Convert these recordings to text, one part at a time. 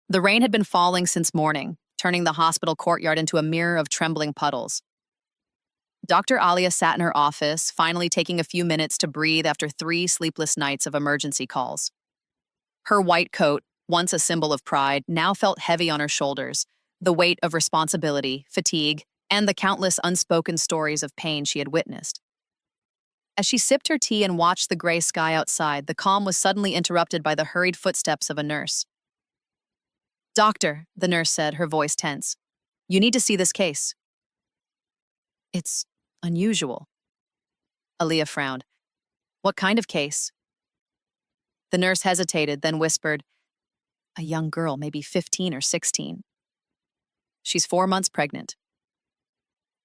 The rain had been falling since morning, turning the hospital courtyard into a mirror of trembling puddles. Dr. Alia sat in her office, finally taking a few minutes to breathe after 3 sleepless nights of emergency calls. Her white coat, once a symbol of pride, now felt heavy on her shoulders, the weight of responsibility, fatigue, and the countless unspoken stories of pain she had witnessed. As she sipped her tea and watched the gray sky outside, the calm was suddenly interrupted by the hurried footsteps of a nurse. "Doctor," the nurse said, her voice tense. "You need to see this case." "It's unusual." Aaliyah frowned. "What kind of case?" The nurse hesitated, then whispered, "A young girl, maybe 15 or 16. She's 4 months pregnant."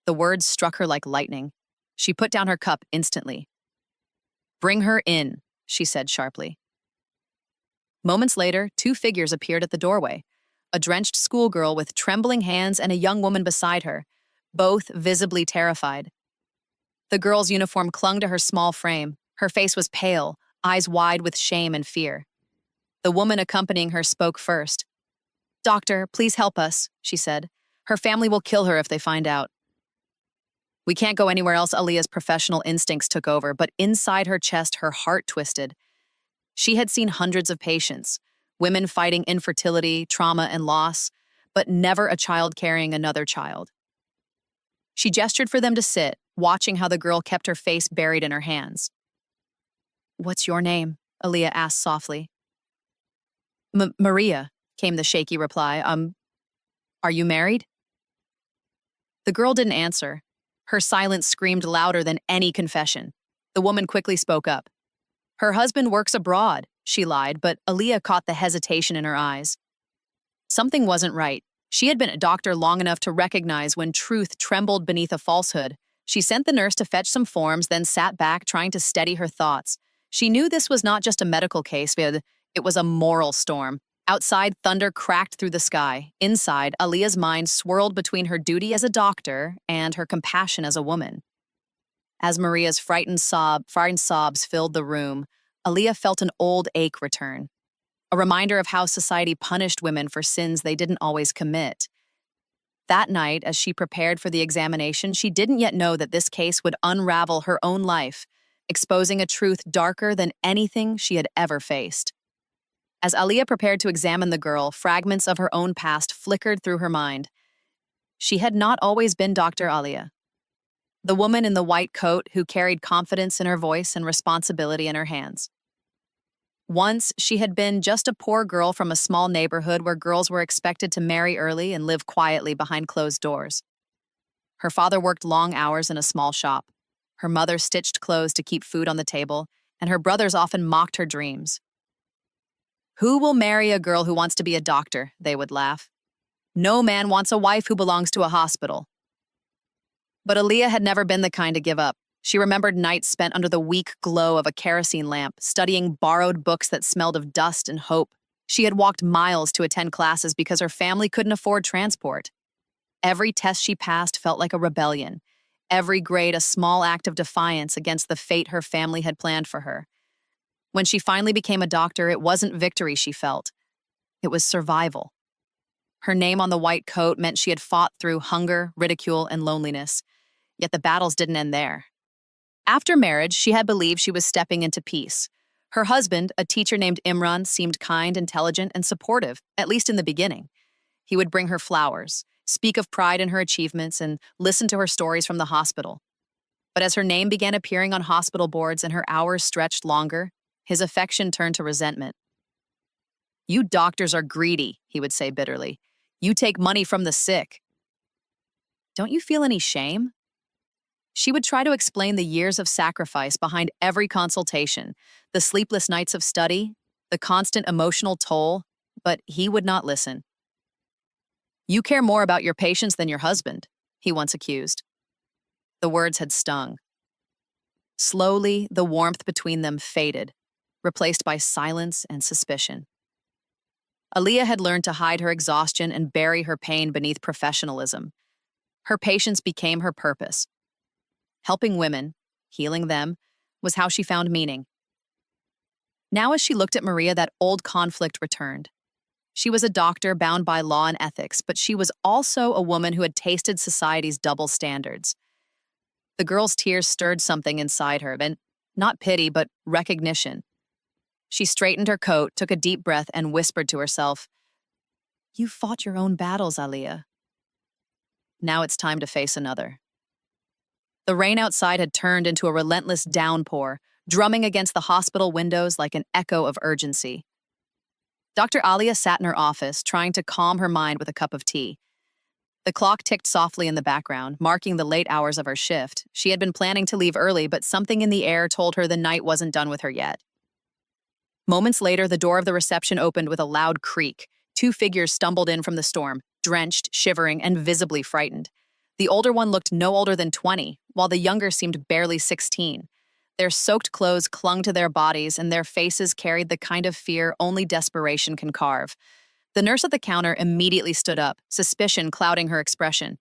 The words struck her like lightning. She put down her cup instantly. "Bring her in," she said sharply. Moments later, 2 figures appeared at the doorway, a drenched schoolgirl with trembling hands and a young woman beside her, both visibly terrified. The girl's uniform clung to her small frame. Her face was pale, eyes wide with shame and fear. The woman accompanying her spoke first. "Doctor, please help us," she said. "Her family will kill her if they find out." "We can't go anywhere else," Aliyah's professional instincts took over, but inside her chest, her heart twisted. She had seen hundreds of patients, women fighting infertility, trauma, and loss, but never a child carrying another child. She gestured for them to sit, watching how the girl kept her face buried in her hands. "What's your name?" Aliyah asked softly. "Maria," came the shaky reply. Are you married?" The girl didn't answer. Her silence screamed louder than any confession. The woman quickly spoke up. "Her husband works abroad," she lied, but Aliyah caught the hesitation in her eyes. Something wasn't right. She had been a doctor long enough to recognize when truth trembled beneath a falsehood. She sent the nurse to fetch some forms, then sat back, trying to steady her thoughts. She knew this was not just a medical case, it was a moral storm. Outside, thunder cracked through the sky. Inside, Aliyah's mind swirled between her duty as a doctor and her compassion as a woman. As Maria's frightened sobs filled the room, Aliyah felt an old ache return, a reminder of how society punished women for sins they didn't always commit. That night, as she prepared for the examination, she didn't yet know that this case would unravel her own life, exposing a truth darker than anything she had ever faced. As Aliyah prepared to examine the girl, fragments of her own past flickered through her mind. She had not always been Dr. Aliyah, the woman in the white coat who carried confidence in her voice and responsibility in her hands. Once, she had been just a poor girl from a small neighborhood where girls were expected to marry early and live quietly behind closed doors. Her father worked long hours in a small shop. Her mother stitched clothes to keep food on the table, and her brothers often mocked her dreams. "Who will marry a girl who wants to be a doctor?" they would laugh. "No man wants a wife who belongs to a hospital." But Aliyah had never been the kind to give up. She remembered nights spent under the weak glow of a kerosene lamp, studying borrowed books that smelled of dust and hope. She had walked miles to attend classes because her family couldn't afford transport. Every test she passed felt like a rebellion, every grade a small act of defiance against the fate her family had planned for her. When she finally became a doctor, it wasn't victory she felt. It was survival. Her name on the white coat meant she had fought through hunger, ridicule, and loneliness. Yet the battles didn't end there. After marriage, she had believed she was stepping into peace. Her husband, a teacher named Imran, seemed kind, intelligent, and supportive, at least in the beginning. He would bring her flowers, speak of pride in her achievements, and listen to her stories from the hospital. But as her name began appearing on hospital boards and her hours stretched longer, his affection turned to resentment. "You doctors are greedy," he would say bitterly. "You take money from the sick." "Don't you feel any shame?" She would try to explain the years of sacrifice behind every consultation, the sleepless nights of study, the constant emotional toll, but he would not listen. "You care more about your patients than your husband," he once accused. The words had stung. Slowly, the warmth between them faded, replaced by silence and suspicion. Aliyah had learned to hide her exhaustion and bury her pain beneath professionalism. Her patience became her purpose. Helping women, healing them, was how she found meaning. Now as she looked at Maria, that old conflict returned. She was a doctor bound by law and ethics, but she was also a woman who had tasted society's double standards. The girl's tears stirred something inside her, and not pity, but recognition. She straightened her coat, took a deep breath, and whispered to herself, "You fought your own battles, Aaliyah. Now it's time to face another." The rain outside had turned into a relentless downpour, drumming against the hospital windows like an echo of urgency. Dr. Alia sat in her office, trying to calm her mind with a cup of tea. The clock ticked softly in the background, marking the late hours of her shift. She had been planning to leave early, but something in the air told her the night wasn't done with her yet. Moments later, the door of the reception opened with a loud creak. Two figures stumbled in from the storm, drenched, shivering, and visibly frightened. The older one looked no older than 20, while the younger seemed barely 16. Their soaked clothes clung to their bodies, and their faces carried the kind of fear only desperation can carve. The nurse at the counter immediately stood up, suspicion clouding her expression.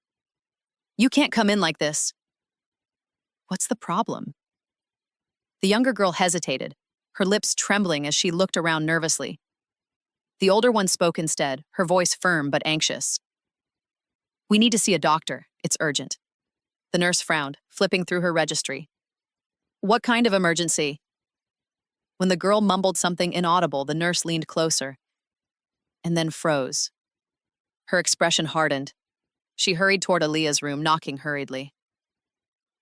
"You can't come in like this." "What's the problem?" The younger girl hesitated, her lips trembling as she looked around nervously. The older one spoke instead, her voice firm but anxious. "We need to see a doctor. It's urgent." The nurse frowned, flipping through her registry. "What kind of emergency?" When the girl mumbled something inaudible, the nurse leaned closer and then froze. Her expression hardened. She hurried toward Aaliyah's room, knocking hurriedly.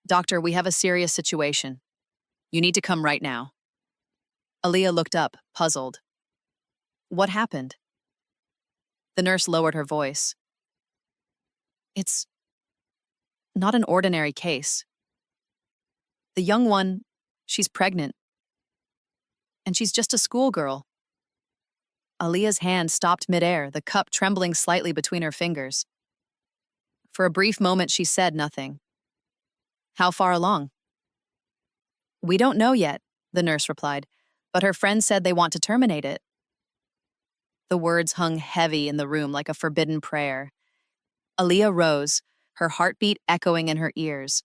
"Doctor, we have a serious situation. You need to come right now." Aaliyah looked up, puzzled. "What happened?" The nurse lowered her voice. "It's not an ordinary case. The young one, she's pregnant. And she's just a schoolgirl." Aaliyah's hand stopped midair, the cup trembling slightly between her fingers. For a brief moment, she said nothing. "How far along?" "We don't know yet," the nurse replied, "but her friends said they want to terminate it." The words hung heavy in the room like a forbidden prayer. Aaliyah rose, her heartbeat echoing in her ears.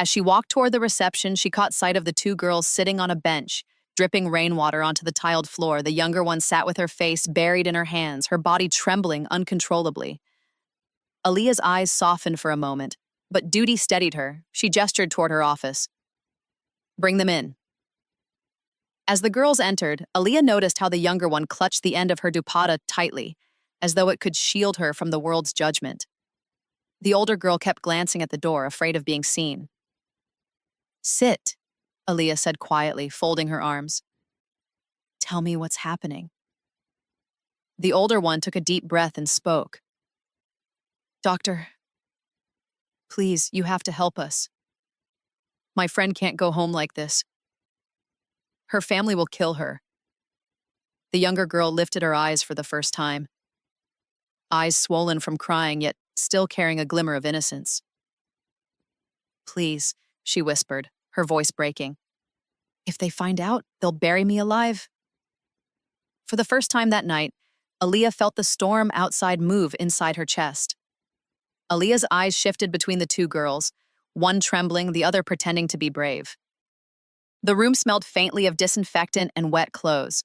As she walked toward the reception, she caught sight of the two girls sitting on a bench, dripping rainwater onto the tiled floor. The younger one sat with her face buried in her hands, her body trembling uncontrollably. Aaliyah's eyes softened for a moment, but duty steadied her. She gestured toward her office. "Bring them in." As the girls entered, Aaliyah noticed how the younger one clutched the end of her dupatta tightly, as though it could shield her from the world's judgment. The older girl kept glancing at the door, afraid of being seen. "Sit," Aaliyah said quietly, folding her arms. "Tell me what's happening." The older one took a deep breath and spoke. "Doctor, please, you have to help us. My friend can't go home like this. Her family will kill her." The younger girl lifted her eyes for the first time. Eyes swollen from crying, yet still carrying a glimmer of innocence. "Please," she whispered, her voice breaking. "If they find out, they'll bury me alive." For the first time that night, Aaliyah felt the storm outside move inside her chest. Aaliyah's eyes shifted between the two girls, one trembling, the other pretending to be brave. The room smelled faintly of disinfectant and wet clothes.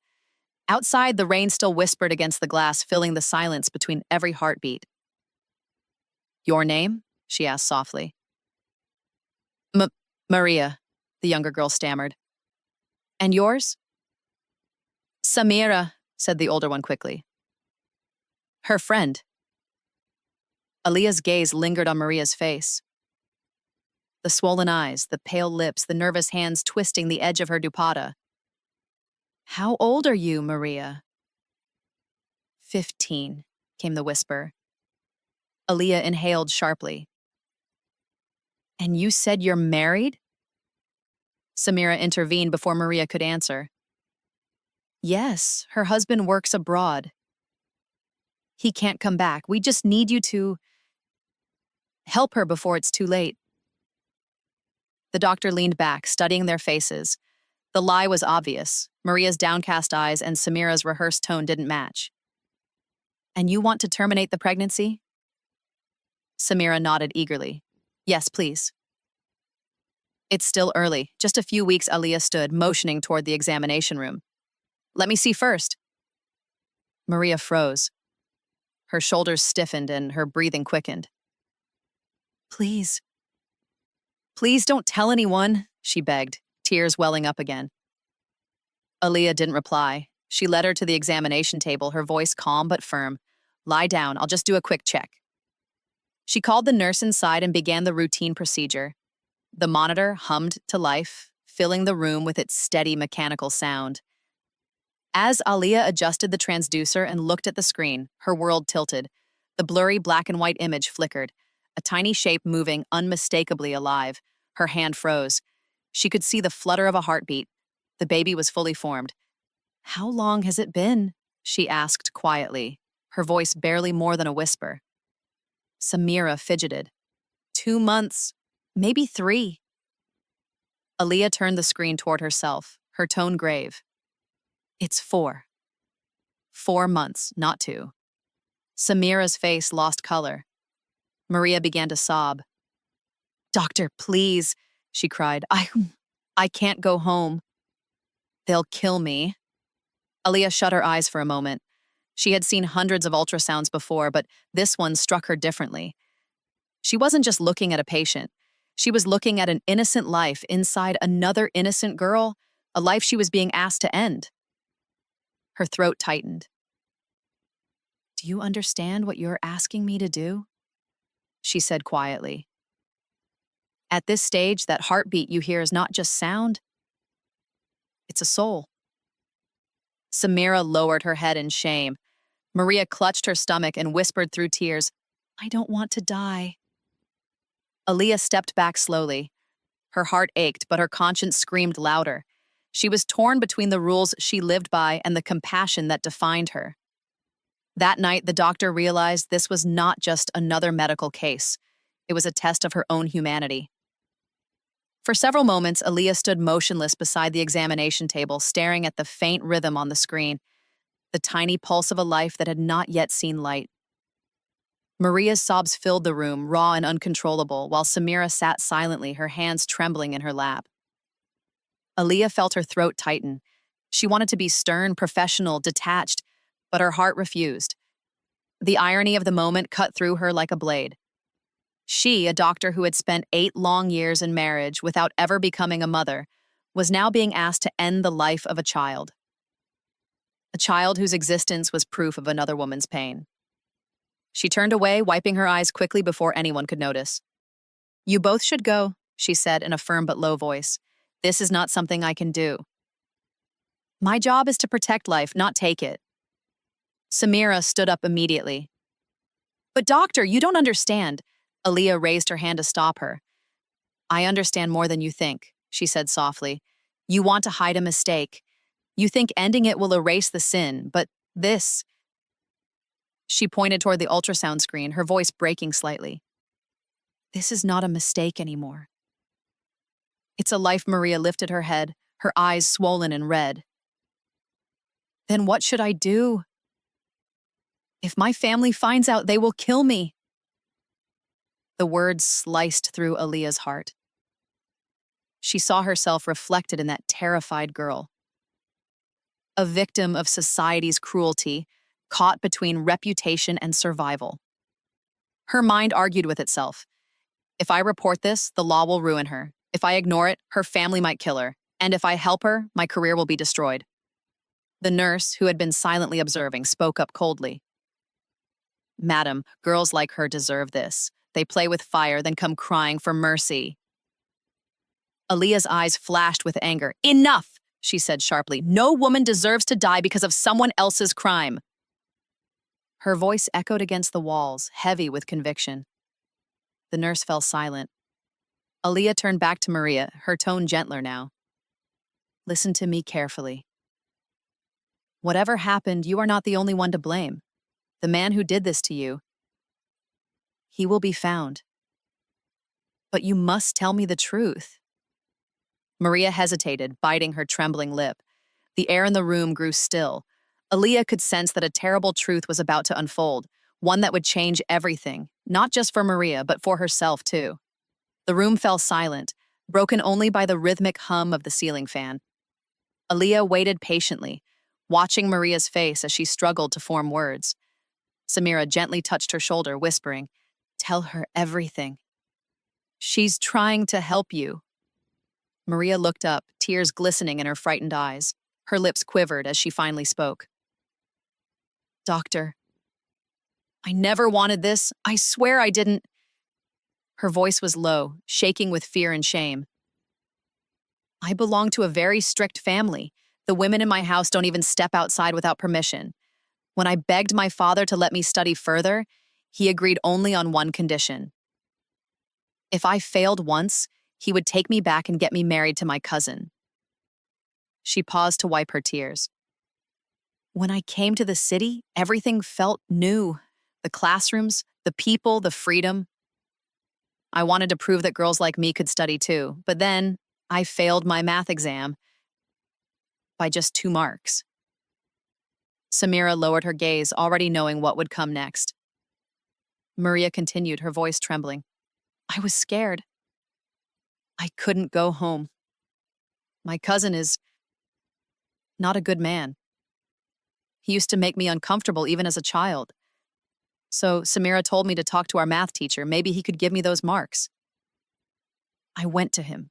Outside, the rain still whispered against the glass, filling the silence between every heartbeat. "Your name?" she asked softly. Maria," the younger girl stammered. "And yours?" "Samira," said the older one quickly. "Her friend." Aaliyah's gaze lingered on Maria's face. The swollen eyes, the pale lips, the nervous hands twisting the edge of her dupatta. "How old are you, Maria?" 15, came the whisper. Aaliyah inhaled sharply. "And you said you're married?" Samira intervened before Maria could answer. "Yes, her husband works abroad. He can't come back. We just need you to help her before it's too late." The doctor leaned back, studying their faces. The lie was obvious. Maria's downcast eyes and Samira's rehearsed tone didn't match. "And you want to terminate the pregnancy?" Samira nodded eagerly. "Yes, please." "It's still early. Just a few weeks," Aaliyah stood, motioning toward the examination room. "Let me see first." Maria froze. Her shoulders stiffened and her breathing quickened. Please. Please don't tell anyone, she begged, tears welling up again. Aaliyah didn't reply. She led her to the examination table, her voice calm but firm. Lie down, I'll just do a quick check. She called the nurse inside and began the routine procedure. The monitor hummed to life, filling the room with its steady mechanical sound. As Aaliyah adjusted the transducer and looked at the screen, her world tilted. The blurry black and white image flickered, a tiny shape moving unmistakably alive. Her hand froze. She could see the flutter of a heartbeat. The baby was fully formed. How long has it been? She asked quietly, her voice barely more than a whisper. Samira fidgeted. 2 months, maybe 3. Aaliyah turned the screen toward herself, her tone grave. It's 4. 4 months, not 2. Samira's face lost color. Maria began to sob. Doctor, please, she cried. I can't go home. They'll kill me. Aaliyah shut her eyes for a moment. She had seen hundreds of ultrasounds before, but this one struck her differently. She wasn't just looking at a patient. She was looking at an innocent life inside another innocent girl, a life she was being asked to end. Her throat tightened. Do you understand what you're asking me to do? She said quietly. At this stage, that heartbeat you hear is not just sound. It's a soul. Samira lowered her head in shame. Maria clutched her stomach and whispered through tears, I don't want to die. Aaliyah stepped back slowly. Her heart ached, but her conscience screamed louder. She was torn between the rules she lived by and the compassion that defined her. That night, the doctor realized this was not just another medical case. It was a test of her own humanity. For several moments, Aaliyah stood motionless beside the examination table, staring at the faint rhythm on the screen, the tiny pulse of a life that had not yet seen light. Maria's sobs filled the room, raw and uncontrollable, while Samira sat silently, her hands trembling in her lap. Aaliyah felt her throat tighten. She wanted to be stern, professional, detached, but her heart refused. The irony of the moment cut through her like a blade. She, a doctor who had spent 8 long years in marriage without ever becoming a mother, was now being asked to end the life of a child. A child whose existence was proof of another woman's pain. She turned away, wiping her eyes quickly before anyone could notice. You both should go, she said in a firm but low voice. This is not something I can do. My job is to protect life, not take it. Samira stood up immediately. But doctor, you don't understand. Aaliyah raised her hand to stop her. I understand more than you think, she said softly. You want to hide a mistake. You think ending it will erase the sin, but this... She pointed toward the ultrasound screen, her voice breaking slightly. This is not a mistake anymore. It's a life. Maria lifted her head, her eyes swollen and red. Then what should I do? If my family finds out, they will kill me. The words sliced through Aaliyah's heart. She saw herself reflected in that terrified girl. A victim of society's cruelty, caught between reputation and survival. Her mind argued with itself. If I report this, the law will ruin her. If I ignore it, her family might kill her. And if I help her, my career will be destroyed. The nurse, who had been silently observing, spoke up coldly. Madam, girls like her deserve this. They play with fire, then come crying for mercy. Aaliyah's eyes flashed with anger. Enough, she said sharply. No woman deserves to die because of someone else's crime. Her voice echoed against the walls, heavy with conviction. The nurse fell silent. Aaliyah turned back to Maria, her tone gentler now. Listen to me carefully. Whatever happened, you are not the only one to blame. The man who did this to you, he will be found. But you must tell me the truth. Maria hesitated, biting her trembling lip. The air in the room grew still. Aaliyah could sense that a terrible truth was about to unfold, one that would change everything, not just for Maria, but for herself too. The room fell silent, broken only by the rhythmic hum of the ceiling fan. Aaliyah waited patiently, watching Maria's face as she struggled to form words. Samira gently touched her shoulder, whispering, "Tell her everything. She's trying to help you." Maria looked up, tears glistening in her frightened eyes. Her lips quivered as she finally spoke. "Doctor, I never wanted this. I swear I didn't." Her voice was low, shaking with fear and shame. "I belong to a very strict family. The women in my house don't even step outside without permission. When I begged my father to let me study further, he agreed only on one condition. If I failed once, he would take me back and get me married to my cousin." She paused to wipe her tears. "When I came to the city, everything felt new. The classrooms, the people, the freedom. I wanted to prove that girls like me could study too, but then I failed my math exam by just 2 marks." Samira lowered her gaze, already knowing what would come next. Maria continued, her voice trembling. "I was scared. I couldn't go home. My cousin is not a good man. He used to make me uncomfortable even as a child. So Samira told me to talk to our math teacher. Maybe he could give me those marks. I went to him.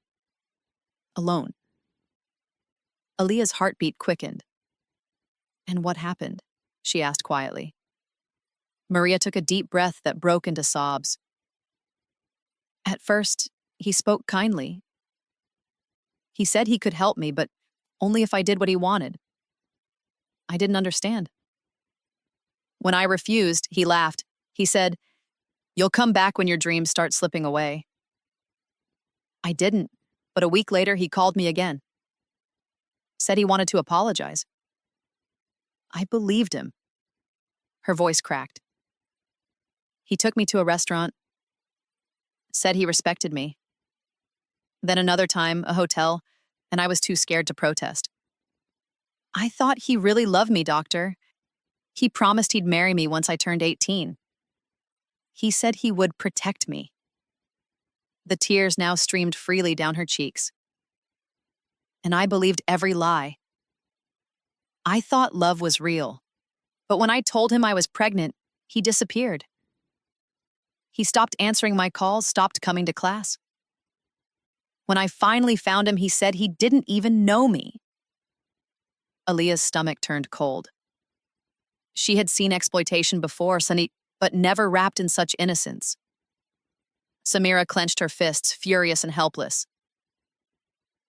Alone." Aaliyah's heartbeat quickened. "And what happened?" she asked quietly. Maria took a deep breath that broke into sobs. "At first, he spoke kindly. He said he could help me, but only if I did what he wanted. I didn't understand. When I refused, he laughed. He said, 'You'll come back when your dreams start slipping away.' I didn't, but a week later he called me again. Said he wanted to apologize. I believed him." Her voice cracked. "He took me to a restaurant, said he respected me. Then another time, a hotel, and I was too scared to protest. I thought he really loved me, doctor. He promised he'd marry me once I turned 18. He said he would protect me." The tears now streamed freely down her cheeks. "And I believed every lie. I thought love was real. But when I told him I was pregnant, he disappeared. He stopped answering my calls, stopped coming to class. When I finally found him, he said he didn't even know me." Aaliyah's stomach turned cold. She had seen exploitation before, but never wrapped in such innocence. Samira clenched her fists, furious and helpless.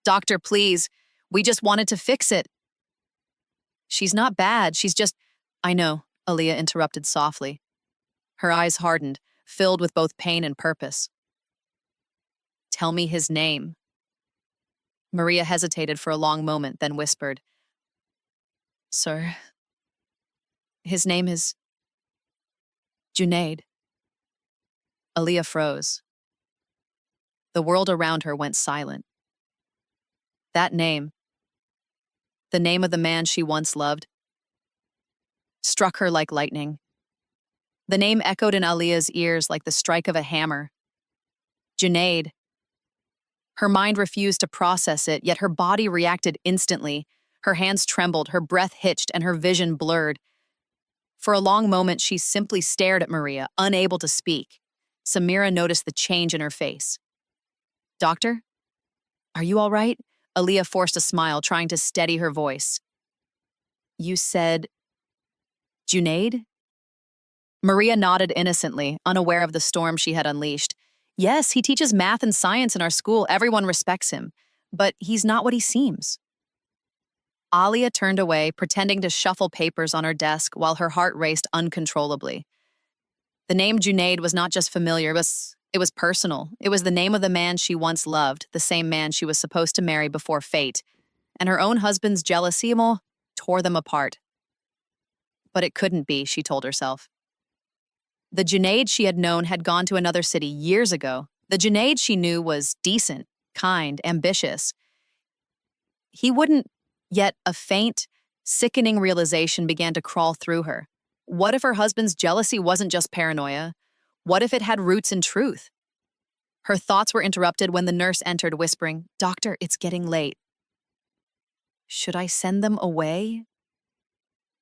"Doctor, please, we just wanted to fix it." "She's not bad, she's just—" "I know," Aaliyah interrupted softly. Her eyes hardened, filled with both pain and purpose. "Tell me his name." Maria hesitated for a long moment, then whispered, "Sir, his name is Junaid." Aaliyah froze. The world around her went silent. That name, the name of the man she once loved, struck her like lightning. The name echoed in Aaliyah's ears like the strike of a hammer. Junaid. Her mind refused to process it, yet her body reacted instantly. Her hands trembled, her breath hitched, and her vision blurred. For a long moment, she simply stared at Maria, unable to speak. Samira noticed the change in her face. "Doctor? Are you all right?" Aaliyah forced a smile, trying to steady her voice. "You said Junaid?" Maria nodded innocently, unaware of the storm she had unleashed. "Yes, he teaches math and science in our school. Everyone respects him. But he's not what he seems." Alia turned away, pretending to shuffle papers on her desk while her heart raced uncontrollably. The name Junaid was not just familiar, it was personal. It was the name of the man she once loved, the same man she was supposed to marry before fate. And her own husband's jealousy tore them apart. But it couldn't be, she told herself. The Junaid she had known had gone to another city years ago. The Junaid she knew was decent, kind, ambitious. He wouldn't, yet a faint, sickening realization began to crawl through her. What if her husband's jealousy wasn't just paranoia? What if it had roots in truth? Her thoughts were interrupted when the nurse entered, whispering, "Doctor, it's getting late." Should I send them away?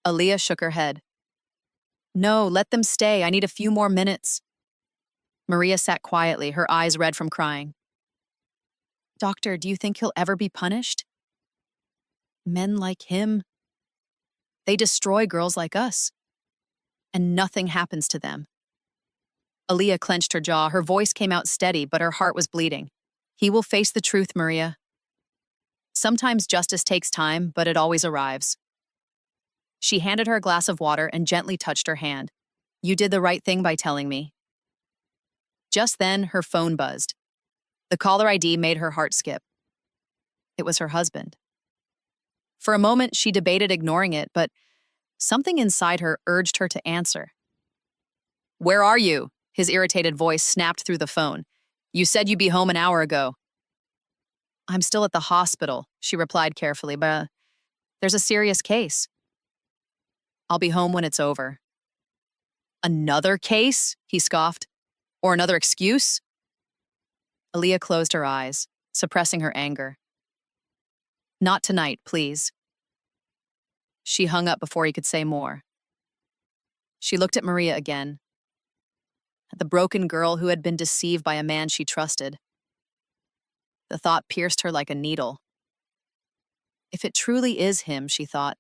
Aaliyah shook her head. No, let them stay. I need a few more minutes. Maria sat quietly, her eyes red from crying. Doctor, do you think he'll ever be punished? Men like him, they destroy girls like us, and nothing happens to them. Aaliyah clenched her jaw. Her voice came out steady, but her heart was bleeding. He will face the truth, Maria. Sometimes justice takes time, but it always arrives. She handed her a glass of water and gently touched her hand. You did the right thing by telling me. Just then, her phone buzzed. The caller ID made her heart skip. It was her husband. For a moment, she debated ignoring it, but something inside her urged her to answer. Where are you? His irritated voice snapped through the phone. You said you'd be home an hour ago. I'm still at the hospital, she replied carefully, but there's a serious case. I'll be home when it's over. Another case? He scoffed. Or another excuse? Aaliyah closed her eyes, suppressing her anger. Not tonight, please. She hung up before he could say more. She looked at Maria again, at the broken girl who had been deceived by a man she trusted. The thought pierced her like a needle. If it truly is him, she thought,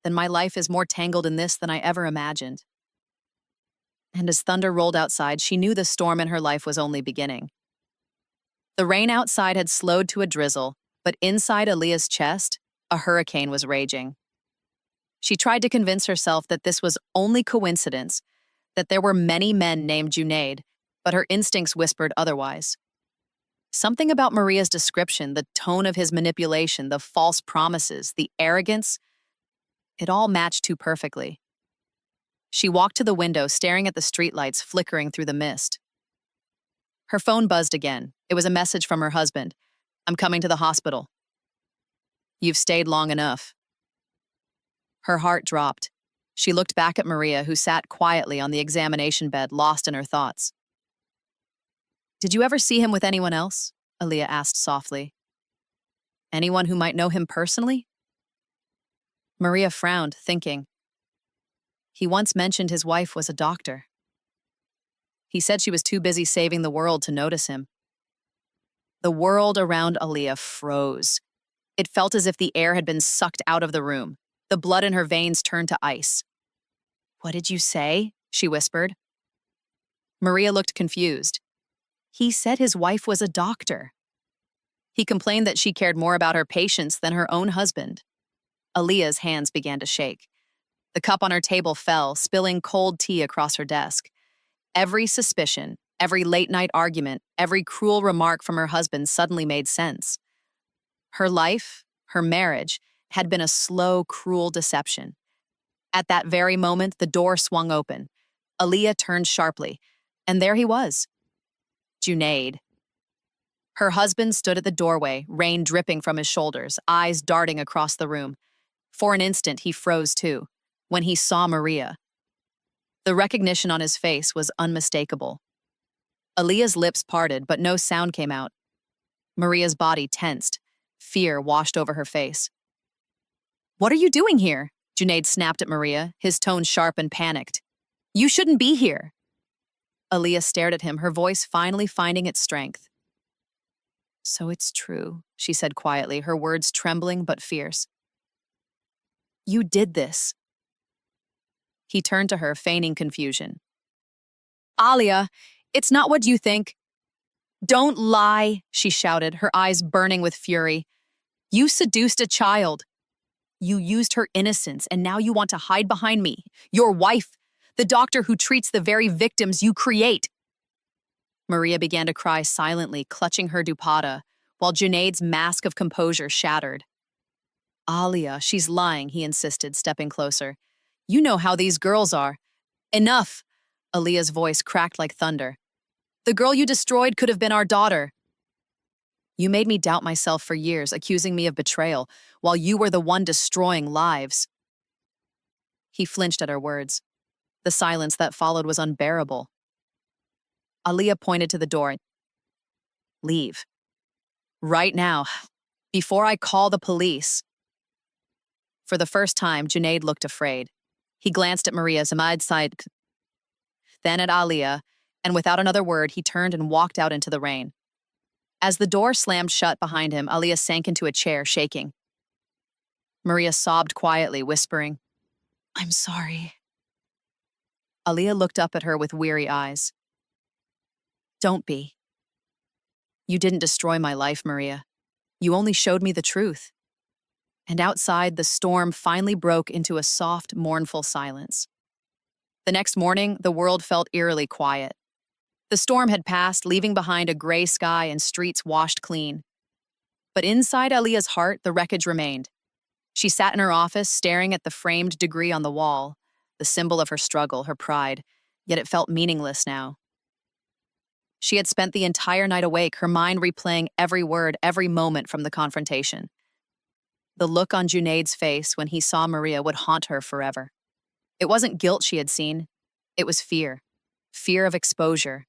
then my life is more tangled in this than I ever imagined. And as thunder rolled outside, she knew the storm in her life was only beginning. The rain outside had slowed to a drizzle, but inside Aaliyah's chest, a hurricane was raging. She tried to convince herself that this was only coincidence, that there were many men named Junaid, but her instincts whispered otherwise. Something about Maria's description, the tone of his manipulation, the false promises, the arrogance, it all matched too perfectly. She walked to the window, staring at the streetlights flickering through the mist. Her phone buzzed again. It was a message from her husband. I'm coming to the hospital. You've stayed long enough. Her heart dropped. She looked back at Maria, who sat quietly on the examination bed, lost in her thoughts. Did you ever see him with anyone else? Aaliyah asked softly. Anyone who might know him personally? Maria frowned, thinking. He once mentioned his wife was a doctor. He said she was too busy saving the world to notice him. The world around Aaliyah froze. It felt as if the air had been sucked out of the room. The blood in her veins turned to ice. What did you say? She whispered. Maria looked confused. He said his wife was a doctor. He complained that she cared more about her patients than her own husband. Aaliyah's hands began to shake. The cup on her table fell, spilling cold tea across her desk. Every suspicion, every late-night argument, every cruel remark from her husband suddenly made sense. Her life, her marriage, had been a slow, cruel deception. At that very moment, the door swung open. Aaliyah turned sharply, and there he was. Junaid. Her husband stood at the doorway, rain dripping from his shoulders, eyes darting across the room. For an instant, he froze too, when he saw Maria. The recognition on his face was unmistakable. Aaliyah's lips parted, but no sound came out. Maria's body tensed. Fear washed over her face. What are you doing here? Junaid snapped at Maria, his tone sharp and panicked. You shouldn't be here. Aaliyah stared at him, her voice finally finding its strength. So it's true, she said quietly, her words trembling but fierce. You did this. He turned to her, feigning confusion. Aaliyah, it's not what you think. Don't lie, she shouted, her eyes burning with fury. You seduced a child. You used her innocence, and now you want to hide behind me, your wife, the doctor who treats the very victims you create. Maria began to cry silently, clutching her dupatta, while Junaid's mask of composure shattered. Aaliyah, she's lying, he insisted, stepping closer. You know how these girls are. Enough! Aaliyah's voice cracked like thunder. The girl you destroyed could have been our daughter. You made me doubt myself for years, accusing me of betrayal, while you were the one destroying lives. He flinched at her words. The silence that followed was unbearable. Aaliyah pointed to the door. Leave. Right now, before I call the police. For the first time, Junaid looked afraid. He glanced at Maria's side, then at Aliyah, and without another word, he turned and walked out into the rain. As the door slammed shut behind him, Aliyah sank into a chair, shaking. Maria sobbed quietly, whispering, "I'm sorry." Aliyah looked up at her with weary eyes. "Don't be. You didn't destroy my life, Maria. You only showed me the truth." And outside, the storm finally broke into a soft, mournful silence. The next morning, the world felt eerily quiet. The storm had passed, leaving behind a gray sky and streets washed clean. But inside Aliyah's heart, the wreckage remained. She sat in her office, staring at the framed degree on the wall, the symbol of her struggle, her pride, yet it felt meaningless now. She had spent the entire night awake, her mind replaying every word, every moment from the confrontation. The look on Junaid's face when he saw Maria would haunt her forever. It wasn't guilt she had seen. It was fear. Fear of exposure.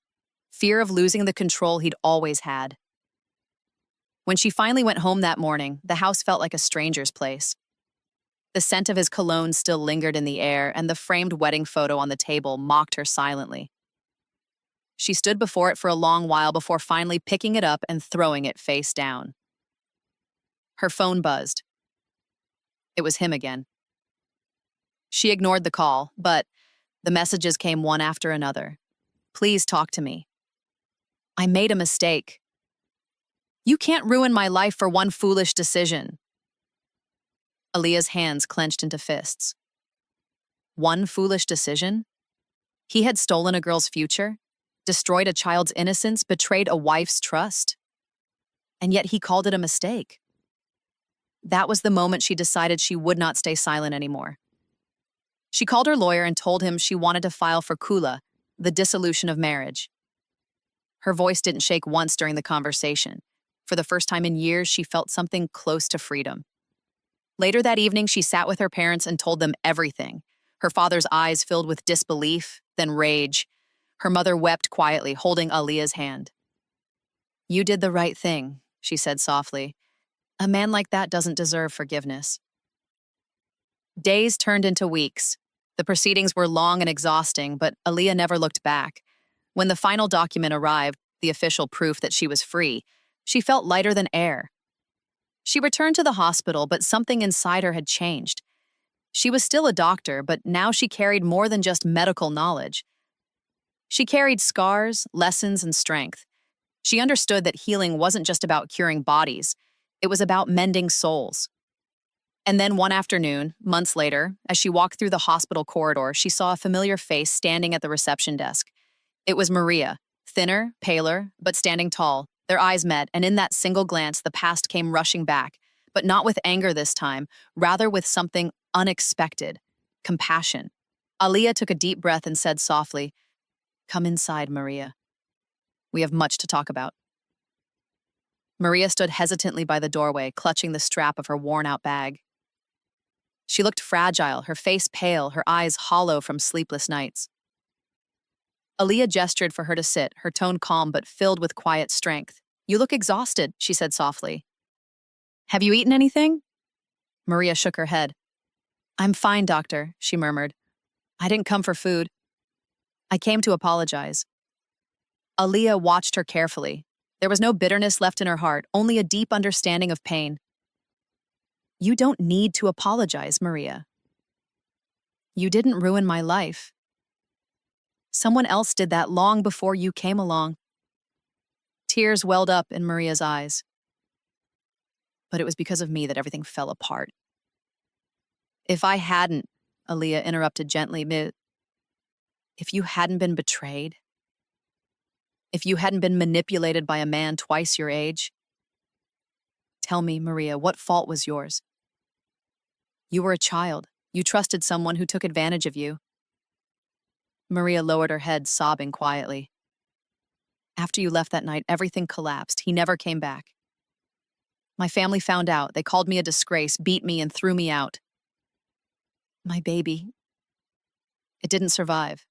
Fear of losing the control he'd always had. When she finally went home that morning, the house felt like a stranger's place. The scent of his cologne still lingered in the air, and the framed wedding photo on the table mocked her silently. She stood before it for a long while before finally picking it up and throwing it face down. Her phone buzzed. It was him again. She ignored the call, but the messages came one after another. "Please talk to me. I made a mistake. You can't ruin my life for one foolish decision." Aliyah's hands clenched into fists. One foolish decision? He had stolen a girl's future, destroyed a child's innocence, betrayed a wife's trust. And yet he called it a mistake. That was the moment she decided she would not stay silent anymore. She called her lawyer and told him she wanted to file for Kula, the dissolution of marriage. Her voice didn't shake once during the conversation. For the first time in years, she felt something close to freedom. Later that evening, she sat with her parents and told them everything. Her father's eyes filled with disbelief, then rage. Her mother wept quietly, holding Aliyah's hand. "You did the right thing," she said softly. "A man like that doesn't deserve forgiveness." Days turned into weeks. The proceedings were long and exhausting, but Aliyah never looked back. When the final document arrived, the official proof that she was free, she felt lighter than air. She returned to the hospital, but something inside her had changed. She was still a doctor, but now she carried more than just medical knowledge. She carried scars, lessons, and strength. She understood that healing wasn't just about curing bodies. It was about mending souls. And then one afternoon, months later, as she walked through the hospital corridor, she saw a familiar face standing at the reception desk. It was Maria, thinner, paler, but standing tall. Their eyes met, and in that single glance, the past came rushing back, but not with anger this time, rather with something unexpected, compassion. Aliyah took a deep breath and said softly, "Come inside, Maria. We have much to talk about." Maria stood hesitantly by the doorway, clutching the strap of her worn-out bag. She looked fragile, her face pale, her eyes hollow from sleepless nights. Aliyah gestured for her to sit, her tone calm but filled with quiet strength. "You look exhausted," she said softly. "Have you eaten anything?" Maria shook her head. "I'm fine, doctor," she murmured. "I didn't come for food. I came to apologize." Aliyah watched her carefully. There was no bitterness left in her heart, only a deep understanding of pain. "You don't need to apologize, Maria. You didn't ruin my life. Someone else did that long before you came along." Tears welled up in Maria's eyes. "But it was because of me that everything fell apart." "If I hadn't," Aliyah interrupted gently, "if you hadn't been betrayed, if you hadn't been manipulated by a man twice your age, tell me, Maria, what fault was yours? You were a child. You trusted someone who took advantage of you." Maria lowered her head, sobbing quietly. "After you left that night, everything collapsed. He never came back. My family found out. They called me a disgrace, beat me, and threw me out. My baby, it didn't survive.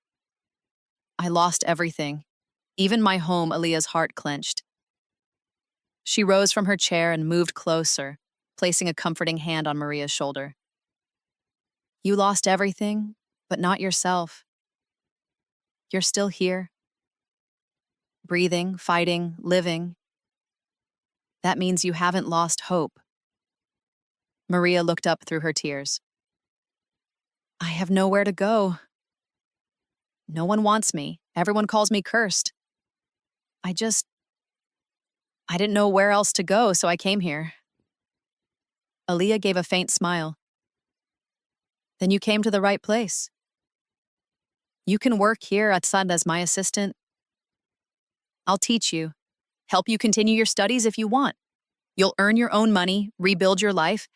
I lost everything, even my home." Aliyah's heart clenched. She rose from her chair and moved closer, placing a comforting hand on Maria's shoulder. "You lost everything, but not yourself. You're still here, breathing, fighting, living. That means you haven't lost hope. Maria looked up through her tears. I have nowhere to go. No one wants me. Everyone calls me cursed. I didn't know where else to go, so I came here. Aaliyah gave a faint smile. Then you came to the right place. You can work here at Sun as my assistant. I'll teach you, help you continue your studies if you want. You'll earn your own money, rebuild your life,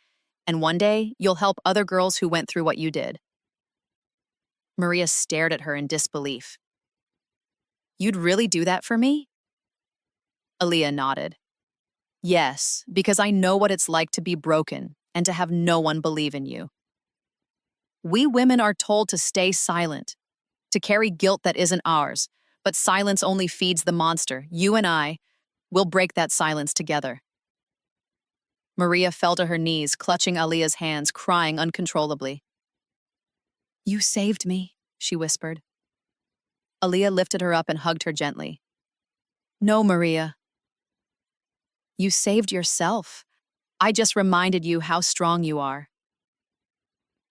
and one day you'll help other girls who went through what you did. Maria stared at her in disbelief. You'd really do that for me? Aaliyah nodded. Yes, because I know what it's like to be broken and to have no one believe in you. We women are told to stay silent, to carry guilt that isn't ours, but silence only feeds the monster. You and I will break that silence together. Maria fell to her knees, clutching Aaliyah's hands, crying uncontrollably. You saved me, she whispered. Aaliyah lifted her up and hugged her gently. No, Maria. You saved yourself. I just reminded you how strong you are.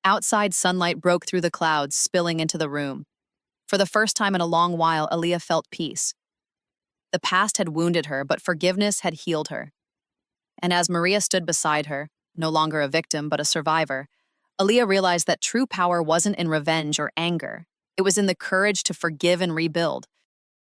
Outside sunlight broke through the clouds, spilling into the room. For the first time in a long while, Aaliyah felt peace. The past had wounded her, but forgiveness had healed her. And as Maria stood beside her, no longer a victim but a survivor, Aaliyah realized that true power wasn't in revenge or anger. It was in the courage to forgive and rebuild.